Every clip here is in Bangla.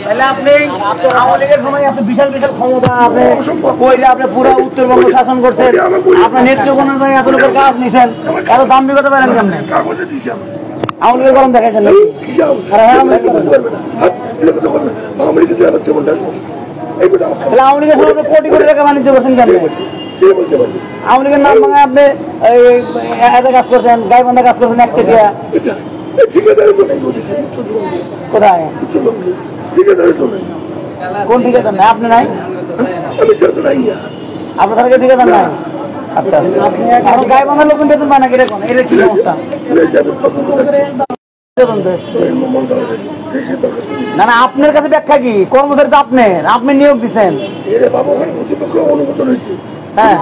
তাহলে আপনি আওয়ামী লীগের সময় এত বিশাল বিশাল ক্ষমতা আপনি পুরো উত্তরবঙ্গ শাসন করছেন, আপনার নেত্রকোনা এত লোকের কাজ নিছেন, এত দাম্ভিকতা পারেন কেমনে? আওয়ামী লীগের গরম দেখাইছেন নাকি? আওয়ামী লীগের সময় কোটি কোটি টাকা বাণিজ্য করছেন কেমন? আওয়ামী লীগের নাম ভাঙায় আপনি এত কাজ করছেন, গাইবান্ধা কাজ করছেন একচেটিয়া। কোথায়? কোন ঠিকাদার নাই? আপনি নাই? আপনার থেকে ঠিকাদার নাই? আচ্ছা, এখন গাইবান্ধার লোক বেতন পায় না কিরকম? এটা কি সমস্যা? না না, আপনার কাছে ব্যাখ্যা কি? কর্মচারী তো আপনার, আপনি নিয়োগ দিচ্ছেন। হ্যাঁ,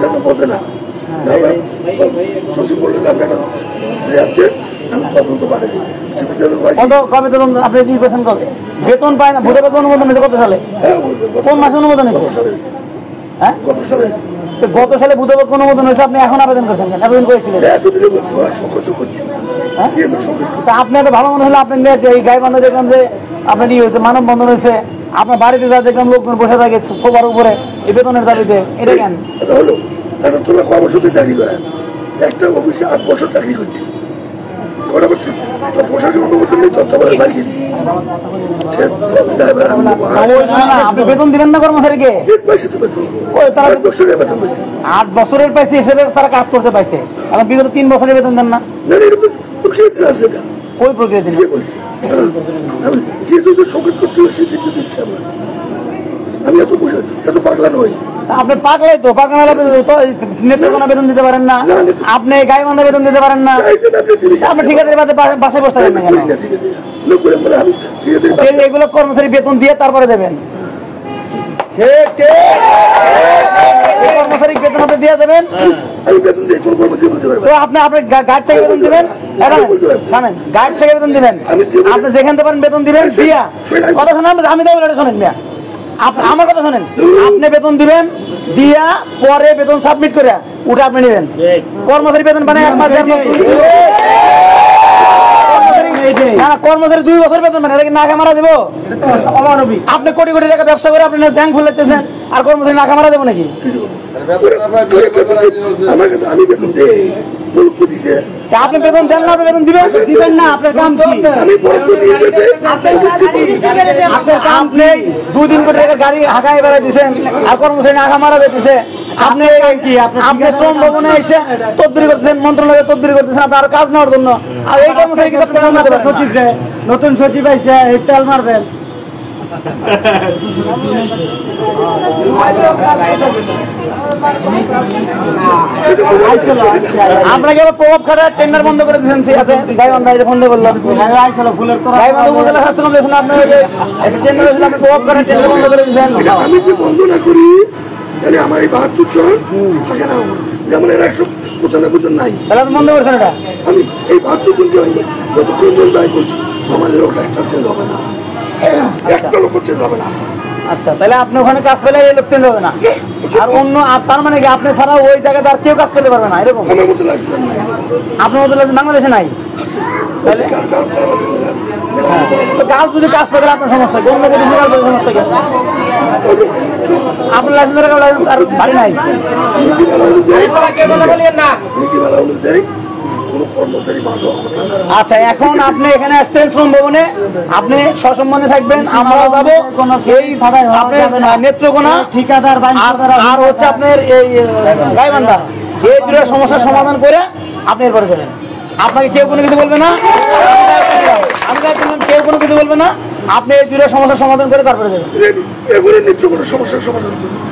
আপনি কি করছেন? কবে বেতন পায় না? ভূত বেতন অনুমোদন হয়েছে কত সালে? কোন মাসে অনুমোদন হয়েছে? হ্যাঁ, গত সালে ভূত অনুমোদন হয়েছে, আপনি এখন আবেদন করছেন কেন? এতদিন করেছিলেন? আপনি এত ভালো মনে হলে আপনি এই গাইবান্ধা দেখলাম যে আপনার ইয়ে হয়েছে, মানববন্ধন হয়েছে, আপনার বাড়িতে যা দেখলাম লোকজন বসে থাকে সবার উপরে এই বেতনের দাবিতে, এটা কেন? তোমরা কর্মসূচি চাকরি করেন, একটা অফিসে 8 বছর চাকরি করছি, আপনি বেতন দিবেন না কর্মচারীকে? 8 বছরের পাইছে, তারা কাজ করতে পাইছে, এখন বিগত 3 বছরের বেতন দেন না? ওই প্রক্রিয়া দিন আমি এত পাগলা নই। আপনি পাগলাই তো, পাগলা নেত্রকোনা বেতন দিতে পারেন না, আপনি গাইবান্ধা বেতন দিতে পারেন না, আপনি ঠিকাদারি বাসায় বসে থাকেন না কেন? এগুলো কর্মচারী বেতন দিয়ে তারপরে দেবেন, কর্মচারী বেতন আপনি দিয়ে দেবেন। তো আপনি আপনার গাড়ি থেকে বেতন দিবেন, গাড়ি থেকে বেতন দিবেন, আপনি যেখান থেকে পারেন বেতন দিবেন দিয়া। কথা শোনেন, আমি দেবো শোনেন না, আমার কথা শোনেন, আপনি বেতন দিবেন দিয়া পরে বেতন সাবমিট করে ওটা আপনি নেবেন। কর্মচারী বেতন বানায় কর্মচারী 2 বছর বেতন মানে নাকা মারা দেবো? আপনি কোটি কোটি টাকা ব্যবসা করে আপনি ব্যাংক খুলতেছেন, আর কর্মচারী নাকা মারা দেবো নাকি? আপনি বেতন দেন না, আপনি বেতন দিবেন না, আপনার কাম কি? আপনি 2 দিন করে গাড়ি হাঁকায় বেড়াই দিচ্ছেন, আর কর্মচারী নাকা মারা দিতেছে। আপনি শ্রম ভবনে এসে তদবির করতেছেন, মন্ত্রণালয়ে তদবির করতেছেন আপনার কাজ নেওয়ার জন্য, আর এই কর্মচারী কিন্তু সচিব নতুন সচিব আইছে, তেল মারবেন। আপনাকে আবার প্রভাব খাটার টেন্ডার বন্ধ করে দিয়েছেন, বন্ধ করলো উপজেলা স্বাস্থ্য কমপ্লেক্স, আপনার টেন্ডার হয়েছিল, আপনি প্রভাব খাটার টেন্ডার বন্ধ করে দিয়েছেন। আমি কি বন্ধ না করি তাহলে আমার এই 72 জন থাকে না, যেমন এরা 195 জন নাই, তাহলে আপনি বন্ধ করছেন এটা? আমি এই 72 জনকে যতক্ষণ জন দায় করছি আমাদের লোক একটা চেঞ্জ হবে না, একটা লোক চেঞ্জ হবে না। আচ্ছা, তাহলে আপনি ওখানে কাজ পেলে এই লোক চেঞ্জ হবে না, আর অন্য তার মানে কি আপনি ছাড়া ওই জায়গায় আর কেউ কাজ করতে পারবে না এরকম? আপনার মতো বাংলাদেশে নাই, তাহলে গাল যদি কাজ পেলে আপনার সমস্যা কি? অন্য কোনো সমস্যা কি? আপনার লাইসেন্স আর বাড়ি নাই? আচ্ছা, এখন আপনি এখানে আসছেন শ্রম ভবনে, আপনি সসম্মানে থাকবেন, আমরা যাবো নেত্রকোনা ঠিকাদার আর হচ্ছে আপনার এই গাইবান্ধা, এই 2টা সমস্যার সমাধান করে আপনি এরপরে দেবেন। আপনাকে কেউ কোনো কিছু বলবে না, আমি কেউ কোনো কিছু বলবে না, আপনি এই 2টা সমস্যার সমাধান করে তারপরে দেবেন।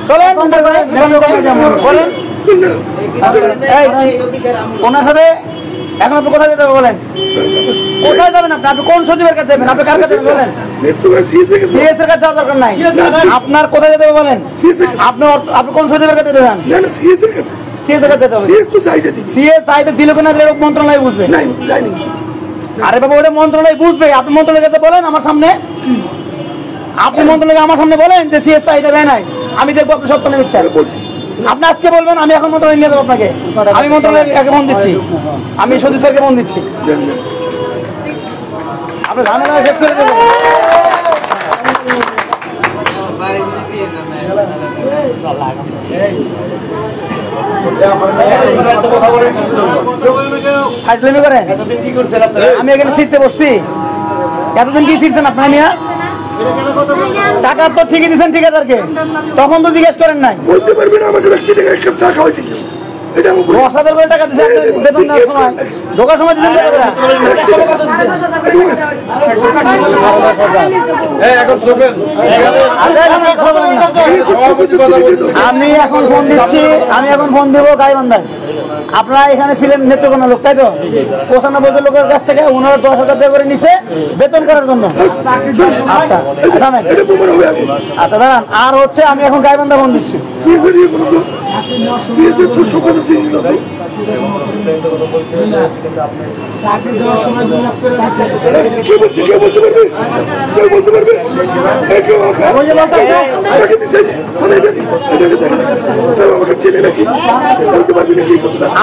চলেন বলেন ওনার সাথে। এখন আপনি কোথায় যেতে হবে বলেন? কোথায় যাবেন আপনি? আপনি কোন সচিবের কাছে যাবেন? আপনি কার কাছে যাবেন বলেন? সিএস এর কাছে যাওয়ার দরকার নাই, আপনার কোথায় যেতে হবে বলেন? আপনি কোন সচিবের কাছে যাবেন? সিএস এর কাছে যেতে হবে। সিএস চাইতে দিল কিনা মন্ত্রণালয় বুঝবে। আরে বাবা, ওটা মন্ত্রণালয় বুঝবে, আপনি মন্ত্রণালয়ের কাছে বলেন আমার সামনে, আপনি মন্ত্রণালয় আমার সামনে বলেন যে সিএস চাইতে দেয় নাই, আমি দেখবো আপনি সত্য না মিথ্যা। আপনি আজকে বলবেন, আমি এখন মন্ত্রণালয় নিয়ে যাবো আপনাকে। আমি মন্ত্রণালয়কে ফোন দিচ্ছি, আমি সচিব স্যারকে ফোন দিচ্ছি, আপনি ঝামেলা শেষ করে দেবেন। ফাজলামি করেন? আমি এখানে ছিটতে বসছি, এতদিন কি ছিটছেন আপনার নিয়ে? টাকা তো ঠিকই দিচ্ছেন ঠিকাদারকে, তখন তো জিজ্ঞেস করেন নাই। বলতে পারবেন আমাকে চা খাওয়াইছি, এটা আমি 10,000 করে টাকা দিচ্ছেন বেতন নেওয়ার সময়, ঢোকার সময় দিচ্ছেন কত করে? আমি এখন ফোন দিচ্ছি, আমি এখন ফোন দেবো গাইবান্ধায়। আপনারা এখানে ছিলেন নেত্রকোনা লোক, তাই তো? 95 লোকের কাছ থেকে ওনারা 10,000 টাকা করে নিচ্ছে বেতন করার জন্য। আচ্ছা জানেন, আচ্ছা দাঁড়ান। আর হচ্ছে আমি এখন গাইবান্ধা ফোন দিচ্ছি।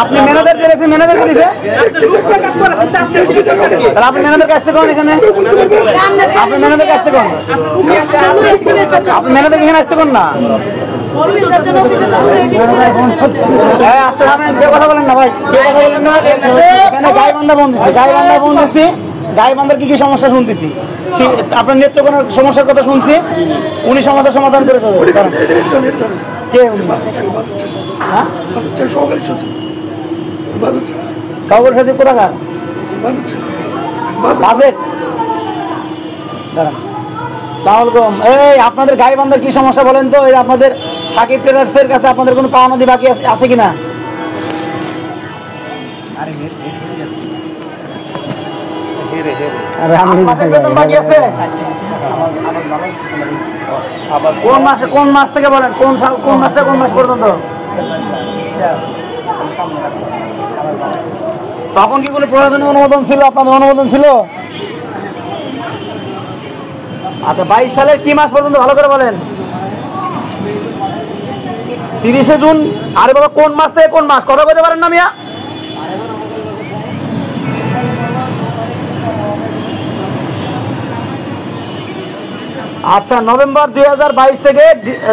আপনি ম্যানেজার দিয়েছেন, ম্যানেজার দিয়েছে, তাহলে আপনি ম্যানেজার কাছ থেকে এখানে, আপনি ম্যানেজার কাছ থেকে, আপনি ম্যানেজার এখানে আসতে কোন না, কথা বলেন না ভাই, কেউ কথা বলেন না। এখানে গাইবান্ধা ফোন দিচ্ছি, গাইবান্ধা ফোন দিচ্ছি, গাইবান্ধার কি কি সমস্যা শুনতেছি, আপনার নেত্রকোনার সমস্যার কথা শুনছি, উনি সমস্যার সমাধান করে দেবেন। কে উনি? হ্যাঁ কাউকের সাথে কোথাকার বাজেট? দাঁড়ান, সালামালাইকুম। এই আপনাদের গাইবান্ধার কি সমস্যা বলেন তো? এই আপনাদের সাকিব ট্রেডার্সের কাছে আপনাদের কোনো পাওনা নদী বাকি আছে কিনা? বেতন বাকি আছে? কোন মাস থেকে বলেন, কোন মাস থেকে কোন মাস পর্যন্ত? তখন কি কোনো প্রশাসনিক অনুমোদন ছিল? আপনাদের অনুমোদন ছিল? আচ্ছা 22 সালের কি মাস পর্যন্ত ভালো করে বলেন? 30শে জুন। আরে বাবা কোন মাস থেকে কোন মাস কথা বলতে পারেন না মিয়া? আচ্ছা নভেম্বর 2022 থেকে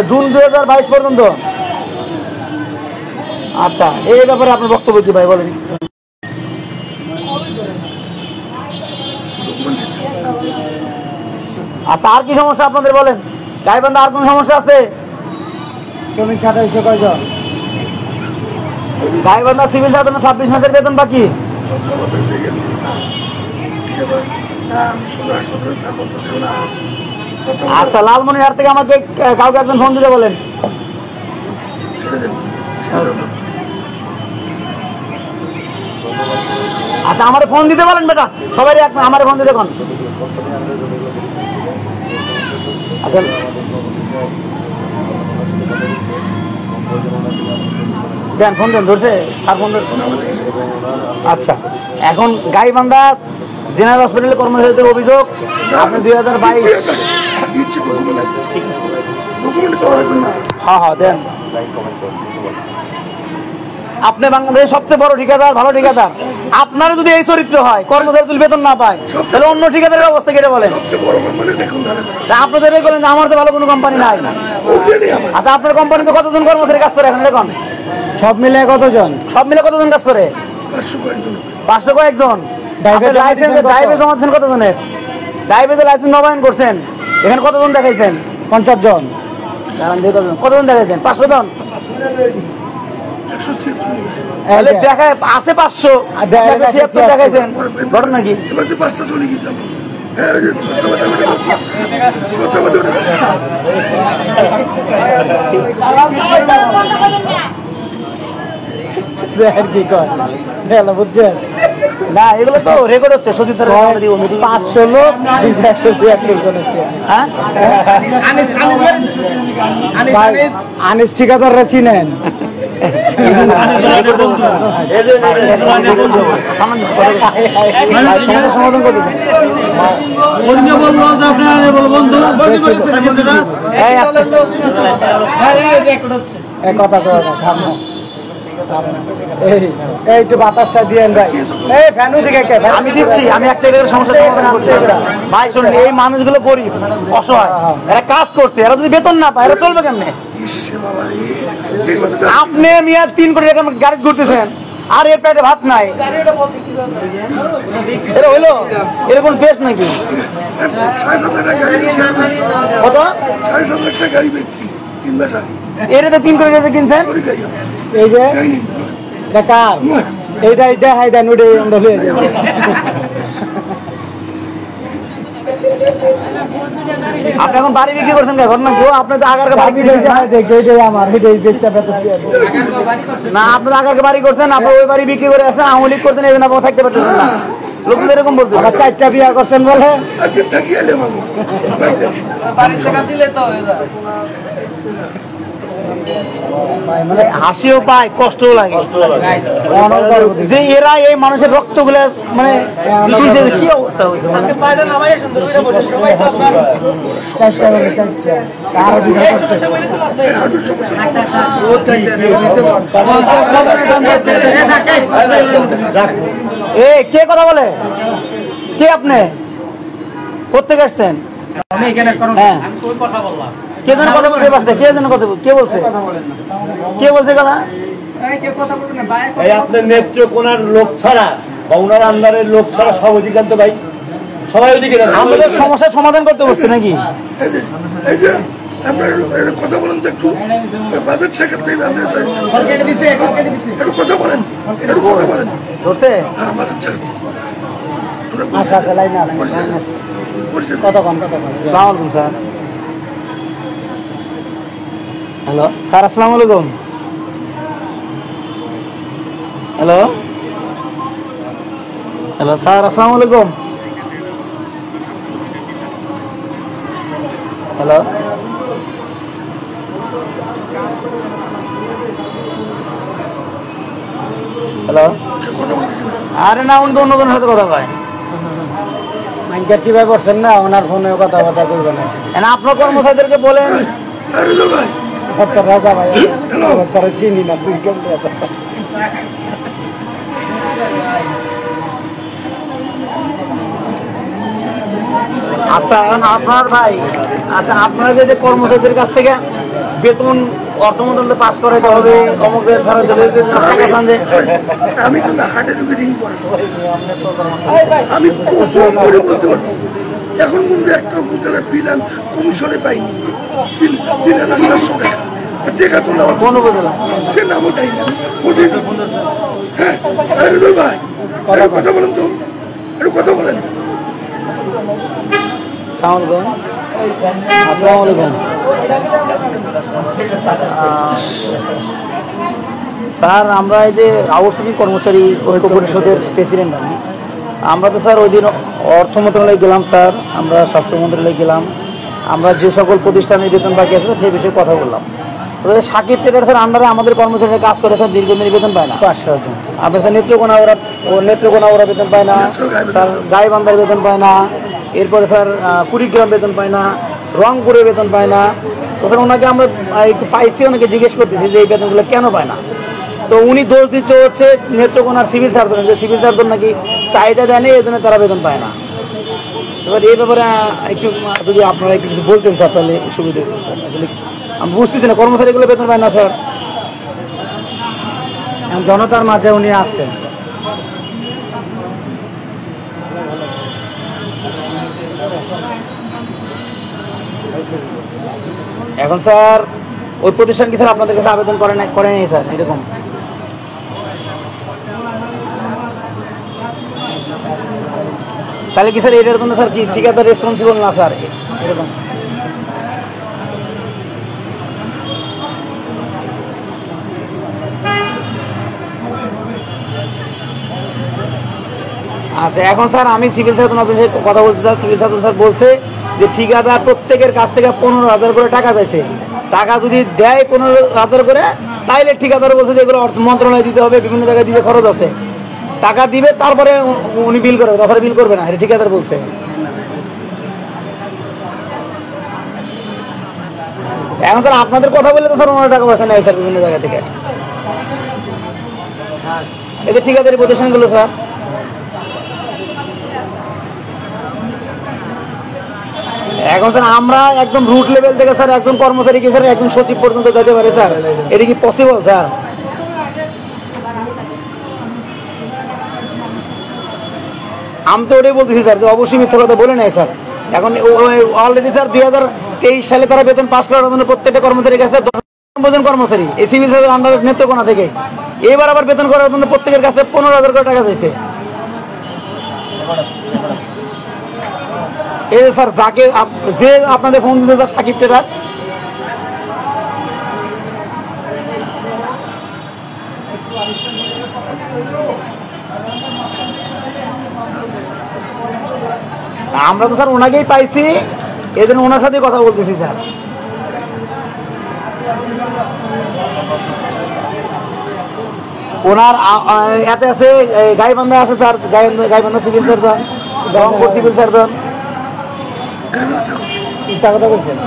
জুন 2022 পর্যন্ত। আচ্ছা এই ব্যাপারে আপনার বক্তব্য কি ভাই বলেন? আচ্ছা আর কি সমস্যা আপনাদের বলেন? গাইবান্ধা আর কোন সমস্যা আছে? শ্রমিক ছাড়া হয়েছে কয়জন? গাইবান্ধা সিভিল সার্জন 26 মাসের বেতন বাকি। আচ্ছা লালমনিরহাট থেকে আমাকে কাউকে একজন ফোন দিতে বলেন। আচ্ছা আমার ফোন দিতে বলেন বেটা, সবাই আমার ফোন দিতে কোন। আচ্ছা দেন, ফোন দেন, ধরছে স্যার ফোন ধরছে। আচ্ছা এখন গাইবান্ধা জেনারেল হসপিটালে কর্মচারীদের অভিযোগ আপনি 2022। হ্যাঁ হ্যাঁ দেন। আপনি বাংলাদেশের সবচেয়ে বড় ঠিকাদার, ভালো ঠিকাদার, আপনার যদি এই চরিত্র হয় কর্মচারী যদি বেতন না পায় তাহলে অন্য ঠিকাদারের অবস্থা কেটে বলেন। আপনাদের বলেন যে আমার তো ভালো কোনো কোম্পানি নাই। আচ্ছা আপনার কোম্পানিতে কতজন কর্মচারী কাজ করে এখন দেখুন? সব মিলে কতজন? সব মিলে কতজন কাজ করে? 500 কয়েকজন। লাইসেন্স ড্রাইভে জমা দিচ্ছেন কতজনের? ড্রাইভে লাইসেন্স নবায়ন করছেন, এখানে কতজন দেখাইছেন? 50 জন। কতজন দেখাইছেন? 500 জন। দেখায় আছে 500, 76 দেখাইছেন, ঘটনা কি? বুঝছেন না, এগুলো তো রেকর্ড হচ্ছে। সচিব স্যার 500 লোক 176 জন। হ্যাঁ আনিস ঠিকাদাররা চিনেন? সমাধান করতেছেন। এক কথা কয় না, থামো। এই একটু বাতাসটা দিয়েন ভাই। এই ফ্যানু দিকে কে? আমি দিচ্ছি, আমি একটা এর সমস্যা সমাধান করতে ভাই। শুনুন, এই মানুষগুলো গরিব অসহায়, এরা কাজ করছে, এরা যদি বেতন না পায় এরা চলবে কেমনে? আপনি মিয়া 3 কোটি টাকা গাড়ি ঘুরতেছেন আর এর পেটে ভাত নাই, এটা হইলো? এরকম দেশ নাকি? কত? 7.5 গাড়ি বেচছি 3 মাস আগে। এটাতে 3 কোটি টাকা কিনছেন? এই যে কার এইটাই দেখাই দেন, ওটাই আমরা হয়ে যাবো। আপনি এখন বাড়ি বিক্রি করছেন এখন না কেউ? আপনি তো আগারকে বাড়ি আমার না, আপনি আগারকে বাড়ি করছেন, আপনি ওই বাড়ি বিক্রি করে আসছেন, আওয়ামী লীগ করছেন, এই জন্য আপনার থাকতে পারতেছেন না। লোক এরকম বলতে 4টা বিয়া করছেন বলে মানে হাসিও পায়, কষ্টও লাগে যে এরা এই মানুষের রক্ত গুলা মানে কি অবস্থা হয়েছে। কে কথা বলে? কে আপনি? কোথেকে আসছেন? হ্যাঁ, কে যেন কথা বলতে পারছে? কে যেন কথা কে বলছে? কে বলছে কথা? আপনার নেত্রকোনার লোক ছাড়া বা ওনার আন্ডারের লোক ছাড়া সব অধিকান্ত ভাই, সবাই ওদিকে আমাদের সমস্যার সমাধান করতে বসছে নাকি? এই যে আপনার কথা বলেন তো একটু, বাজেট শেখাতে একটু কথা বলেন, একটু কথা বলেন। ধরছে? হ্যাঁ, বাজেট শেখাতে কত কম কত কম। আসসালামু আলাইকুম স্যার। হ্যালো স্যার, আসসালামু আলাইকুম। হ্যালো হ্যালো স্যার, আসসালামু আলাইকুম। হ্যালো হ্যালো, আরে না, উনি তো অন্য কোনো সাথে কথা কয়। ভাই বলছেন না, ওনার ফোনে কথাবার্তা করবে না। আপনার কর্মচারীদেরকে বলেন রাজা ভাই তারা চিনি না, তুই কেমন? আচ্ছা এখন আপনার ভাই, আচ্ছা আপনারা যে কর্মচারীদের কাছ থেকে বেতন অর্থ মন্ত্রণালয়ে পাস করাইতে হবে, অমুকের ছাড়া আমি কিন্তু হার্টে ঢুকে রিং পড়ে, আমি কসম করে বলতে পারবো এখন কিন্তু একটা উপজেলার বিধান কমিশনে পাইনি 3,700 টাকা। দেখা তো নেওয়া কোন উপজেলা? সে নামও চাই না। হ্যাঁ ভাই, কথা বলেন তো, একটু কথা বলেন। আসসালামু আলাইকুম। স্যার, আমরা এই যে আউটসোর্সিং কর্মচারী ঐক্য পরিষদের প্রেসিডেন্ট আমি। আমরা তো স্যার ওই দিন অর্থ মন্ত্রণালয়ে গেলাম স্যার, আমরা স্বাস্থ্য মন্ত্রণালয়ে গেলাম, আমরা যে সকল প্রতিষ্ঠানের বেতন বাকি আছে সেই বিষয়ে কথা বললাম। সাকিব ট্রেডার্সের আন্ডারে আমাদের কর্মচারীরা কাজ করে স্যার, দীর্ঘদিন বেতন পায় না। 500 জন। আপনার স্যার নেত্রকোনা ওরা বেতন পায় না স্যার, গাইবান্ধার বেতন পায় না, এরপরে স্যার কুড়িগ্রাম বেতন পায় না, রংপুরে বেতন পায় না। তখন ওনাকে আমরা একটু পাইছি, ওনাকে জিজ্ঞেস করতেছি যে এই বেতনগুলো কেন পায় না। তো উনি দোষ দিচ্ছে হচ্ছে নেত্রকোনার সিভিল সার্জন, যে সিভিল সার্জন নাকি চাহিদা দেয়নি, এই জন্য তারা বেতন পায় না। এবার এই ব্যাপারে একটু যদি আপনারা একটু কিছু বলতেন স্যার, তাহলে সুবিধা হতো স্যার। আসলে আমি বুঝতেছি না, কর্মচারীগুলো বেতন পায় না স্যার। জনতার মাঝে উনি আসছেন। এখন স্যার ওই প্রতিষ্ঠান কি স্যার আপনাদের কাছে আবেদন করেনি স্যার? এরকম তাহলে কি স্যার এটার জন্য স্যার কি ঠিকাদার রেসপন্সিবল না স্যার? এরকম আচ্ছা, এখন স্যার আমি সিভিল সার্জন অফিসে কথা বলছি স্যার। সিভিল সার্জন স্যার বলছে যে ঠিকাদার প্রত্যেকের কাছ থেকে 15,000 করে টাকা চাইছে। টাকা যদি দেয় 15,000 করে, তাইলে ঠিকাদার বলছে যে এগুলো অর্থ মন্ত্রণালয়ে দিতে হবে, বিভিন্ন জায়গায় দিতে খরচ আছে, টাকা দিবে তারপরে উনি বিল করবে, তাছাড়া বিল করবে না, এটা ঠিকাদার বলছে। এখন স্যার আপনাদের কথা বলে তো স্যার ওনারা টাকা পয়সা নেয় স্যার বিভিন্ন জায়গা থেকে। এটা ঠিকাদারি প্রতিষ্ঠানগুলো স্যার। এখন স্যার আমরা একদম রুট লেভেল থেকে স্যার একজন কর্মচারীকে স্যার একজন সচিব পর্যন্ত যেতে পারে স্যার, এটা কি পসিবল স্যার? আমি তো ওটাই বলতেছি স্যার যে অবশ্যই মিথ্যা কথা বলে নেয় স্যার। এখন অলরেডি স্যার 2023 সালে তারা বেতন পাস করার জন্য প্রত্যেকটা কর্মচারীর কাছে 10 কর্মচারী এই সিভিল সার্ভিস আন্ডারের নেত্রকোনা থেকে এবার আবার বেতন করার জন্য প্রত্যেকের কাছে 15,000 করে টাকা চাইছে। এই স্যার যাকে যে আপনাদের ফোন দিতে স্যার সাকিব ট্রেডার্স, আমরা তো স্যার ওনাকেই পাইছি, এই জন্য ওনার সাথে কথা বলতেছি স্যার। ওনার এতে আছে গাইবান্ধা আছে sir, Gaibandha civil surgeon, Rangpur civil surgeon. কথা বলছেন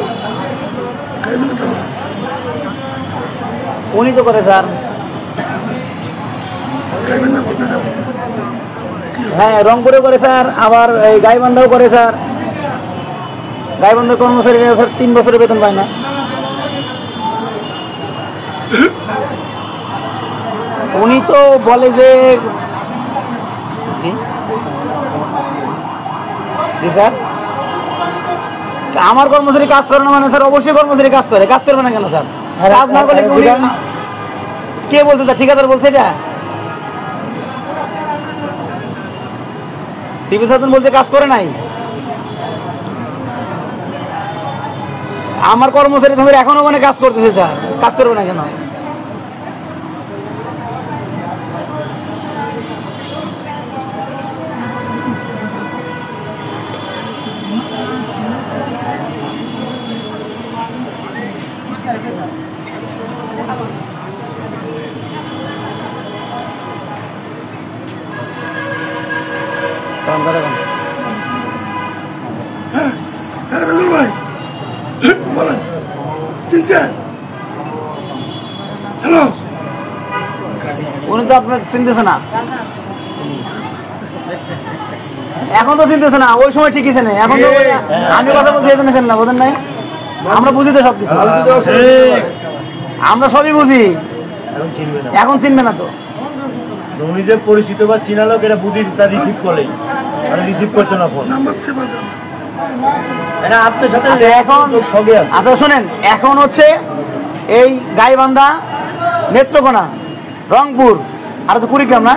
উনি তো করে স্যার। হ্যাঁ রংপুরে করে স্যার, আবার এই গাইবান্ধাও করে স্যার। গাইবান্ধার কর্মচারীরা স্যার 3 বছরের বেতন পায় না। উনি তো বলে যে জি স্যার আমার কর্মচারী কাজ করে না মানে স্যার অবশ্যই কর্মচারী কাজ করে, কাজ করবে না কেন স্যার? কাজ না করলে কে বলছে স্যার? ঠিকাদার বলছে এটা? সিভিল সার্জন বলছে কাজ করে নাই। আমার কর্মচারী এখনো ওখানে কাজ করতেছে স্যার, কাজ করবে না কেন? হ্যালো, উনি তো আপনার চিনতেছে না, এখন তো চিনতেছে না, ওই সময় ঠিকই চেনে। এখন তো আমি কথা বলছি এখানে চেন না, বোঝেন নাই? আমরা বুঝি তো সবকিছু, আমরা সবই বুঝি, এখন চিনবে না তো। উনি যে পরিচিত বা চিনা লোক এরা বুদ্ধি তা রিসিভ করে, মানে রিসিভ করতো না ফোন। আপনার সাথে এখন আচ্ছা শোনেন, এখন হচ্ছে এই গাইবান্ধা, নেত্রকোনা, রংপুর আর তো কুড়িগ্রাম না,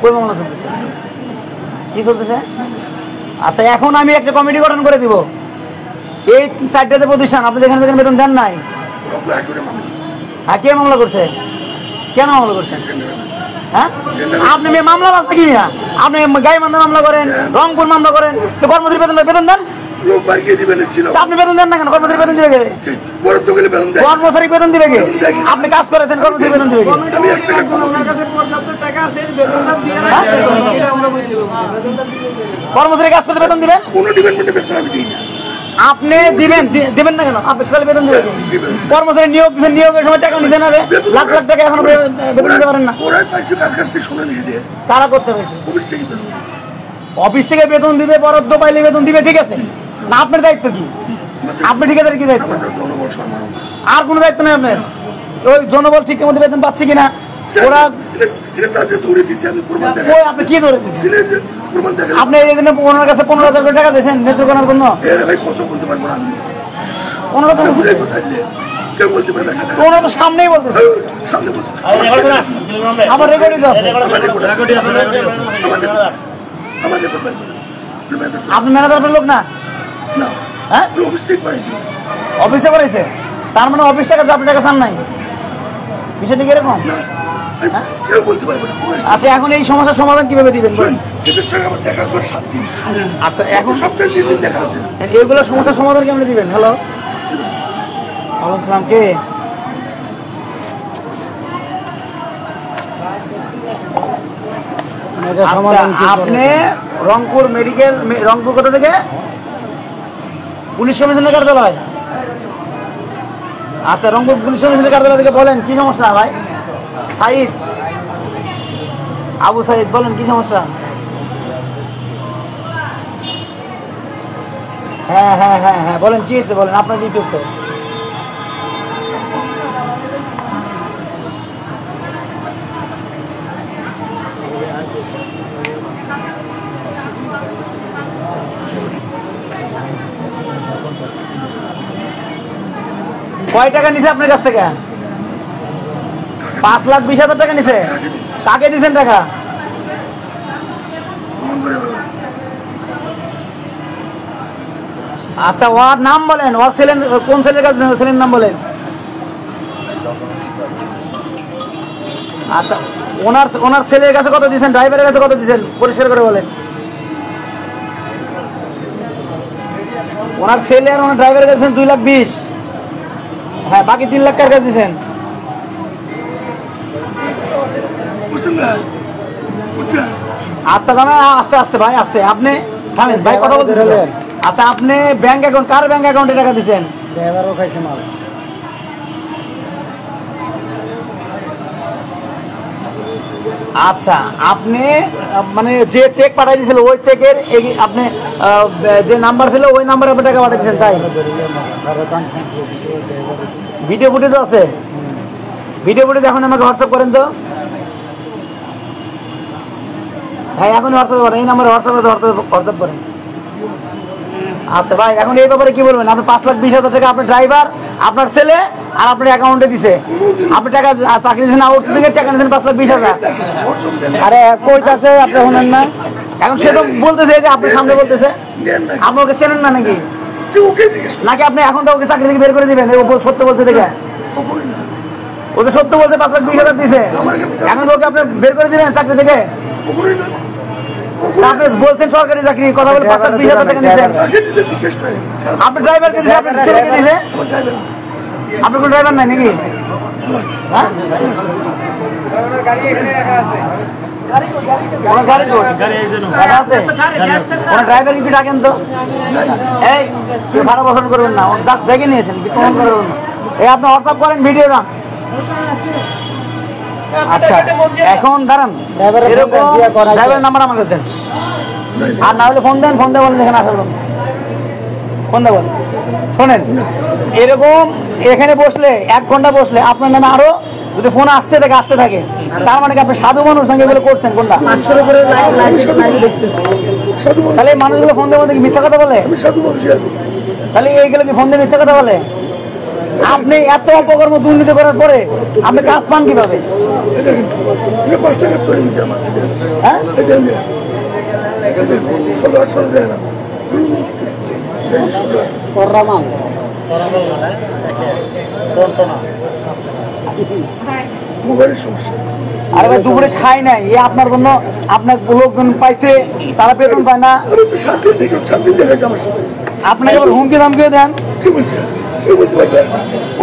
কই মামলা চলতেছে? কি চলতেছে? আচ্ছা এখন আমি একটা কমিটি গঠন করে দিব। এই 4টাতে প্রতিষ্ঠান আপনি যেখানে যেখানে বেতন দেন নাই, হ্যাঁ কে মামলা করছে? কেন মামলা করছেন? হ্যাঁ আপনি মামলা বাঁচতে কি মিয়া? আপনি গাইবান্ধা মামলা করেন, রংপুর মামলা করেন, তো কর্মচারী বেতন দেন, আপনি বেতন দেন না কেন? কর্মচারী বেতন দিবে কে? কর্মচারী বেতন দিবে কে? আপনি কাজ করেছেন, কর্মচারী বেতন দিবে কে? কর্মচারী কাজ করতে বেতন দিবেন, আপনি দিবেন না কেন? আপনি তাহলে বেতন দিবেন। কর্মচারী নিয়োগ দিচ্ছেন, নিয়োগের সময় টাকা নিচ্ছেন, আরে লাখ লাখ টাকা এখনো বেতন দিতে পারেন না। কারা করতে হয়েছে? অফিস থেকে বেতন দিবে, বরাদ্দ পাইলে বেতন দিবে, ঠিক আছে না? আপনার দায়িত্ব কি? আপনি ঠিকাদারের কি দায়িত্ব? আর কোনো দায়িত্ব নেই আপনার? ওই জনবল ঠিক মতো বেতন পাচ্ছে কিনা ওরা, আপনি কি ধরে দিচ্ছেন? আপনি এই জন্য ওনার কাছে 15,000 করে টাকা দিয়েছেন নেত্রকোনার জন্য? ওনারা তো সামনেই বলতেছে, আমার রেকর্ডিং আছে। আপনি ম্যানেজার লোক না? হ্যাঁ অফিসে করেছে, তার মানে অফিস টাকা আপনি টাকা চান নাই, বিষয়টা কি এরকম? আচ্ছা এখন এই সমস্যার সমাধান কিভাবে দিবেন? আচ্ছা এখন এইগুলো সমস্যার সমাধান কেমন দিবেন? হ্যালো সালাম, কে? আপনি রংপুর মেডিকেল, রংপুর কোথা থেকে? পুলিশ কমিশনের কার্যালয়। আচ্ছা, রংপুর পুলিশ কমিশনের কার্যালয় থেকে বলেন কি সমস্যা ভাই? সাইদ, আবু সাইদ, বলেন কি সমস্যা? হ্যাঁ হ্যাঁ হ্যাঁ হ্যাঁ, বলেন কি হয়েছে, বলেন আপনার কি করছে? কয় টাকা নিছে আপনার কাছ থেকে? 5,20,000 টাকা নিছে। কাকে দিচ্ছেন টাকা? আচ্ছা, ওর নাম বলেন, ওর ছেলের কোন ছেলের কাছে ছেলের নাম বলেন। আচ্ছা, ওনার ছেলের কাছে কত দিচ্ছেন, ড্রাইভারের কাছে কত দিচ্ছেন, পরিষ্কার করে বলেন। ওনার ছেলে আর ওনার ড্রাইভারের কাছে 2,20,000। হ্যাঁ, বাকি 3 লাখ কার কাছে দিচ্ছেন? আচ্ছা দামে আস্তে আস্তে ভাই, আস্তে, আপনি থামেন ভাই, কথা বলতেছেন। আচ্ছা, আপনি ব্যাংক অ্যাকাউন্ট, কার ব্যাংক অ্যাকাউন্টে টাকা দিচ্ছেন? ড্রাইভারও খাইছে মাল। আচ্ছা, আপনি মানে যে চেক পাঠাই দিয়েছিল ওই চেকের আপনি যে নাম্বার ছিল ওই নাম্বারে আপনি টাকা পাঠিয়েছেন, তাই? ভিডিও ফুটেজ আছে? ভিডিও ফুটেজ এখন আমাকে হোয়াটসঅ্যাপ করেন তো ভাই, এখন হোয়াটসঅ্যাপ করেন, এই নাম্বারে হোয়াটসঅ্যাপ করেন। আচ্ছা ভাই, এখন এই ব্যাপারে কি বলবেন? আপনি 5,20,000 টাকা আপনার ড্রাইভার, আপনার ছেলে আর আপনার অ্যাকাউন্টে দিছে, আপনি টাকা চাকরি দিয়েছেন, আউটসোর্সিং টাকা নিয়েছেন 5,20,000। আরে কইতাছে আপনি শুনেন না? এখন সে তো বলতেছে যে আপনি সামনে বলতেছে, আপনি ওকে চেনেন না নাকি? নাকি আপনি এখন তো ওকে চাকরি থেকে বের করে দিবেন? সত্য বলছে দেখে, ও তো সত্য বলছে 5,20,000 দিছে, এখন ওকে আপনি বের করে দিবেন চাকরি থেকে? আপনি বলছেন সরকারি চাকরি, কথা বলে 5,20,000 টাকা নিয়েছেন। আপনি ড্রাইভারকে দিয়েছে, আপনার ছেলেকে দিয়েছে, আপনার কোনো ড্রাইভার নাই নাকি? হ্যাঁ, ড্রাইভার কি ডাকেন তো? এই 12 বছর করবেন না, জাস্ট দেখে নিয়েছেন, করবেন না। এই আপনি হোয়াটসঅ্যাপ করেন ভিডিও না। আচ্ছা, এখন দাঁড়ান, ড্রাইভারের নাম্বার আমার কাছে দেন, আর না হলে ফোন দেন, ফোন দিয়ে বলেন এখানে আসার জন্য, ফোন দিয়ে বলেন। শোনেন, এরকম এখানে বসলে 1 ঘন্টা বসলে আপনার নামে আরো যদি ফোন আসতে থাকে, তার মানে কি আপনি সাধু মানুষ নাকি এগুলো করছেন? কোনটা? 500 উপরে তাহলে এই মানুষগুলো ফোন দিয়ে কি মিথ্যা কথা বলে? তাহলে এইগুলো কি ফোন দিয়ে মিথ্যা কথা বলে? আপনি এত অল্প কর্ম দুর্নীতি করার পরে আপনি কাজ পান কিভাবে? হ্যাঁ, আরে ভাই, দুপুরে খাই নাই, এ আপনার জন্য আপনার লোকজন পাইছে, তারা বেতন পায় না, আপনাকে আবার হুমকি দামকিও দেন।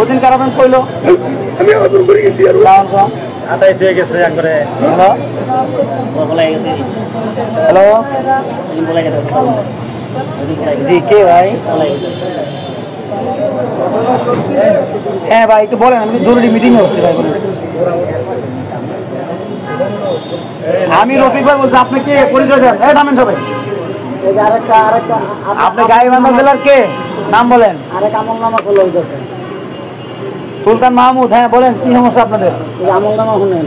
ওদিন কারাদান কইলো আমি আদর করে গেছি, আর আটাই হয়ে গেছে একবারে। হ্যালো হ্যালো, জি কে ভাই? হ্যাঁ ভাই, একটু বলেন, আমি জরুরি মিটিং হচ্ছে ভাই। আমি রফিক ভাই বলছি, আপনি কে? পরিচয় দেন। এই থামেন সবাই, আপনি গাইবান্ধা জেলার কে? নাম বলেন। আরেক আমলনামা করলো সুলতান মাহমুদ। হ্যাঁ বলেন, কি সমস্যা আপনাদের? আমলনামা শুনেন,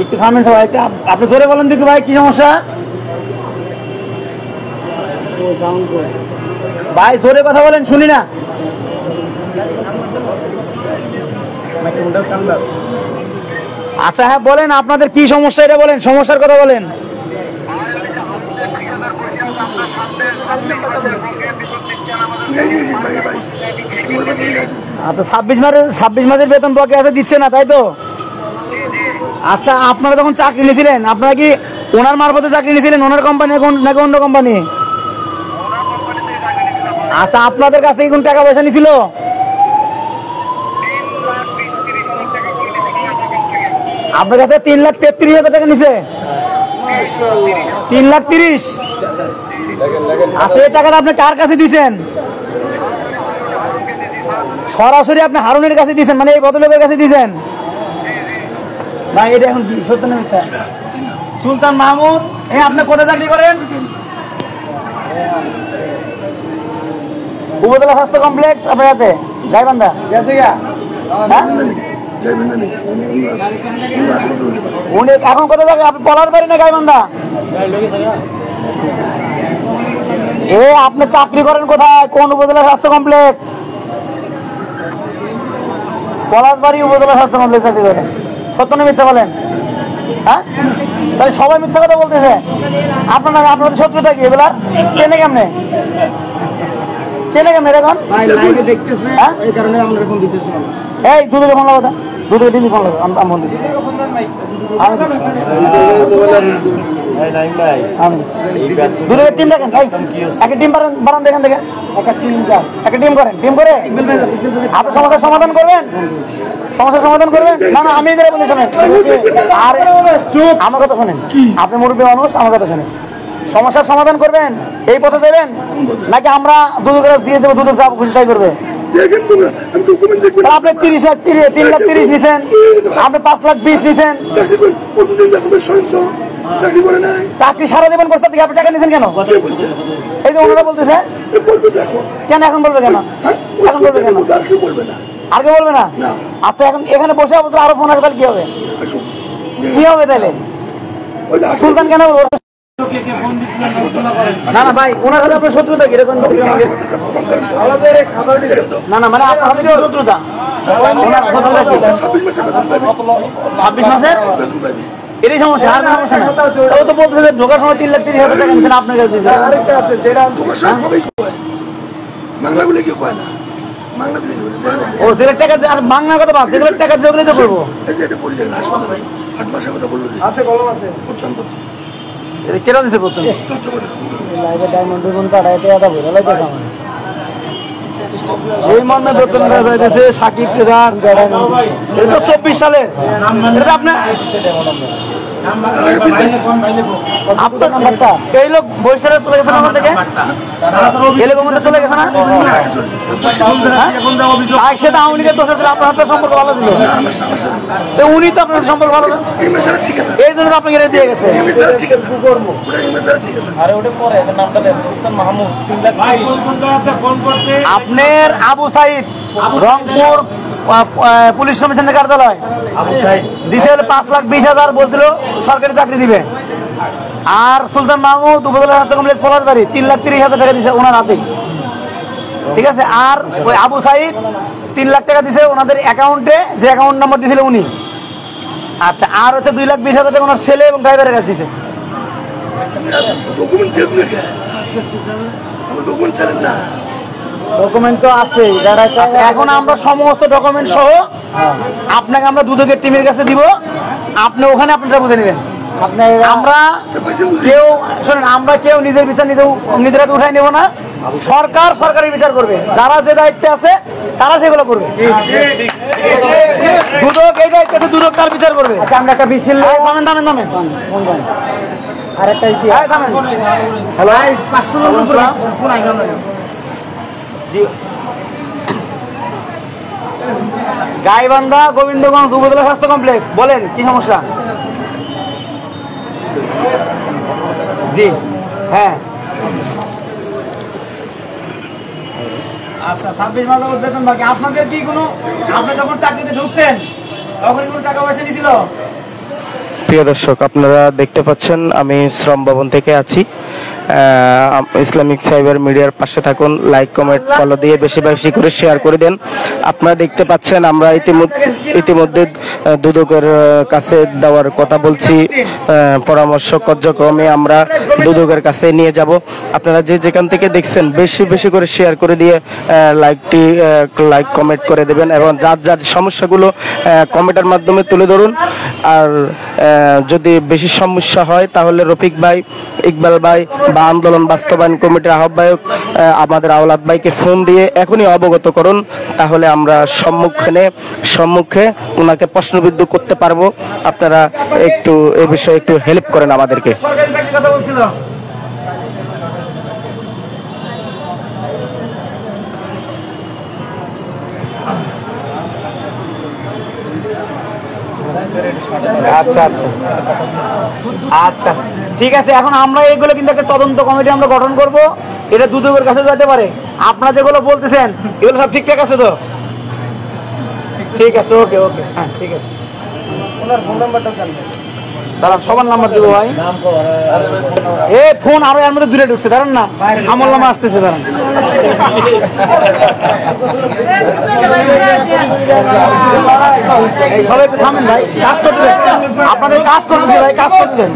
একটু থামেন সবাই, আপনি জোরে বলেন দেখি ভাই, কি সমস্যা? ভাই জোরে কথা বলেন, শুনি না। আচ্ছা হ্যাঁ বলেন, আপনাদের কি সমস্যা এটা বলেন, সমস্যার কথা বলেন। আচ্ছা, 26 মাসের বেতন বকেয়া আছে, দিচ্ছে না, তাই তো? আচ্ছা, আপনারা যখন চাকরি নিয়েছিলেন, আপনারা কি ওনার মারফতে চাকরি নিয়েছিলেন? ওনার কোম্পানি নাকি অন্য কোম্পানি? আচ্ছা, আপনাদের কাছে কি কোন টাকা পয়সা নিছিল? আপনার কাছে 3,33,000 টাকা নিছে। 3,30,000। আচ্ছা, এই টাকাটা আপনি কার কাছে দিচ্ছেন? সরাসরি আপনি হারুনের কাছে দিচ্ছেন, মানে এই ভদ্রলোকের কাছে দিচ্ছেন না? এটা এখন কি সত্য না মিথ্যা? সুলতান মাহমুদ, আপনি কোথায় চাকরি করেন? উপজেলা স্বাস্থ্য কমপ্লেক্স আপনার হাতে গাইবান্ধা গেছে গা? উনি এখন কোথায় থাকে? আপনি পলার বাড়ি না গাইবান্ধা? আপনি চাকরি করেন কোথায়? কোন উপজেলা স্বাস্থ্য কমপ্লেক্স? পলাশবাড়ি উপজেলা স্বাস্থ্য কমপ্লেক্স চাকরি করেন। সত্য না মিথ্যা বলেন? হ্যাঁ, তাহলে সবাই মিথ্যা কথা বলতেছে। আপনাদের শত্রুতা কি এগুলা? চেনে কেমনে এরকম? এই দুধকে ফোন লাগো, দুধকে ডিজি ফোন লাগো, আমি ফোন দিচ্ছি। দুধের টিম দেখেন, একটা টিম বাড়ান দেখেন, দেখেন একটা টিম করেন, টিম করে আপনি সমস্যার সমাধান করবেন। না না, আমি এদের বলি শোনেন, আর আমার কথা শোনেন, আপনি মুরব্বী মানুষ, আমার কথা শোনেন। সমস্যার সমাধান করবেন, এই পথে দেবেন, নাকি আমরা দুদকের দিয়ে দেবো, দুদক যা খুশি তাই করবে? আপনি 3,30,000 নিছেন, আপনি 5,20,000 নিছেন, চাকরি সারা দেবেন করতে থেকে আপনি টাকা নিছেন কেন? এই যে ওনারা বলতেছে, কেন এখন বলবে কেন? এখন বলবে কেন? আর কেউ বলবে না? আচ্ছা, এখন এখানে বসে আরো ফোন আসবে, কি হবে? কি হবে তাহলে? সুলতান কেন বলবো? না না ভাই, ওনার সাথে আপনার শত্রুতা কিরকম? না না, মানে আপনার সাথে শত্রুতা 26 মাসের এটাই সমস্যা, আর সমস্যা না। ও তো বলতেছে ঢোকার সময় 3,30,000 টাকা নিচ্ছেন আপনার কাছে দিচ্ছে। আরেকটা আছে যেটা ও যেগুলোর টাকা, আর বাংলার কথা বাদ, যেগুলোর টাকা যেগুলো তো করবো। কেটা দিচ্ছে প্রথম এই মর্মে বেতন যাইতেছে সাকিব 24 সালে। এটা আপনার এই লোক বহিষ্কারে চলে গেছে আমার থেকে, এই লোক আমাদের চলে গেছে না? সেটা আওয়ামী লীগের দোষ ছিল, আপনার হাতে সম্পর্ক ভালো ছিল, উনি তো আপনার সম্পর্ক ভালো, এই জন্য তো আপনাকে দিয়ে গেছে। আপনার আবু সাইদ রংপুর পুলিশ কমিশনের কার্যালয় দিছে 5,20,000 বলছিল সরকারি চাকরি দিবে। আর সুলতান মাহমুদ উপজেলা স্বাস্থ্য কমপ্লেক্স পলাশবাড়ি 3,30,000 টাকা দিছে ওনার হাতে, ঠিক আছে। আর ওই আবু সাইদ 3 লাখ টাকা দিছে ওনাদের অ্যাকাউন্টে, যে অ্যাকাউন্ট নাম্বার দিয়েছিল উনি। আচ্ছা, আর হচ্ছে 2,20,000 টাকা ওনার ছেলে এবং ড্রাইভারের কাছে দিছে। ডকুমেন্ট তো আছে, এখন আমরা সমস্ত ডকুমেন্ট সহ আপনাকে আমরা দুদকের টিমের কাছে দিব, আপনি ওখানে আপনারা বুঝে নেবেন। আমরা কেউ শোনেন, আমরা কেউ নিজের বিচার নিজের হাতে উঠাই নেব না, সরকার সরকারের বিচার করবে, যারা যে দায়িত্বে আছে তারা সেগুলো করবে। দুদক এই দায়িত্বে আছে, দুদক তার বিচার করবে। আমরা একটা মিছিল নামেন আরেকটা হ্যালো 500 গাইবান্ধা গোবিন্দগঞ্জ উপজেলা স্বাস্থ্য কমপ্লেক্স, বলেন কি সমস্যা? জি হ্যাঁ, আচ্ছা 26 মাস বেতন বাকি। আপনাদের কি কোনো, আপনি যখন চাকরিতে ঢুকছেন তখন কোনো টাকা পয়সা নিয়েছিল? প্রিয় দর্শক, আপনারা দেখতে পাচ্ছেন আমি শ্রম ভবন থেকে আছি। ইসলামিক সাইবার মিডিয়ার পাশে থাকুন, লাইক কমেন্ট ফলো দিয়ে বেশি বেশি করে শেয়ার করে দেন। আপনারা দেখতে পাচ্ছেন আমরা ইতিমধ্যে দুদকের কাছে দেওয়ার কথা বলছি, পরামর্শ কার্যক্রমে আমরা দুদকের কাছে নিয়ে যাব। আপনারা যে যেখান থেকে দেখছেন বেশি বেশি করে শেয়ার করে দিয়ে লাইক কমেন্ট করে দেবেন এবং যার যার সমস্যাগুলো কমেন্টের মাধ্যমে তুলে ধরুন। আর যদি বেশি সমস্যা হয় তাহলে রফিক ভাই, ইকবাল ভাই বা আন্দোলন বাস্তবায়ন কমিটির আহ্বায়ক আমাদের আওলাদ ভাইকে ফোন দিয়ে এখনই অবগত করুন, তাহলে আমরা সম্মুখে ওনাকে প্রশ্নবিদ্ধ করতে পারবো। আপনারা একটু এ বিষয়ে একটু হেল্প করেন আমাদেরকে। সরকারি চাকরির কথা বলছিল। আচ্ছা আচ্ছা আচ্ছা, ঠিক আছে। এখন আমরা এইগুলো কিন্তু একটা তদন্ত কমিটি আমরা গঠন করব, এটা দুদকের কাছে যেতে পারে। আপনারা যেগুলো বলতেছেন এগুলো সব ঠিকঠাক আছে তো? ঠিক আছে, ওকে ওকে, হ্যাঁ ঠিক আছে। ওনার ফোন নাম্বারটা জানবেন? দাঁড়ান, সবার নাম্বার দেবো ভাই। এ ফোন আরো এর মধ্যে দূরে ঢুকছে, দাঁড়ান না, আমল নামা আসতেছে, দাঁড়ান। এই সবাই একটু থামেন ভাই, কাজ করতেছেন, আপনাদের কাজ করতেছে ভাই, কাজ করতেছেন।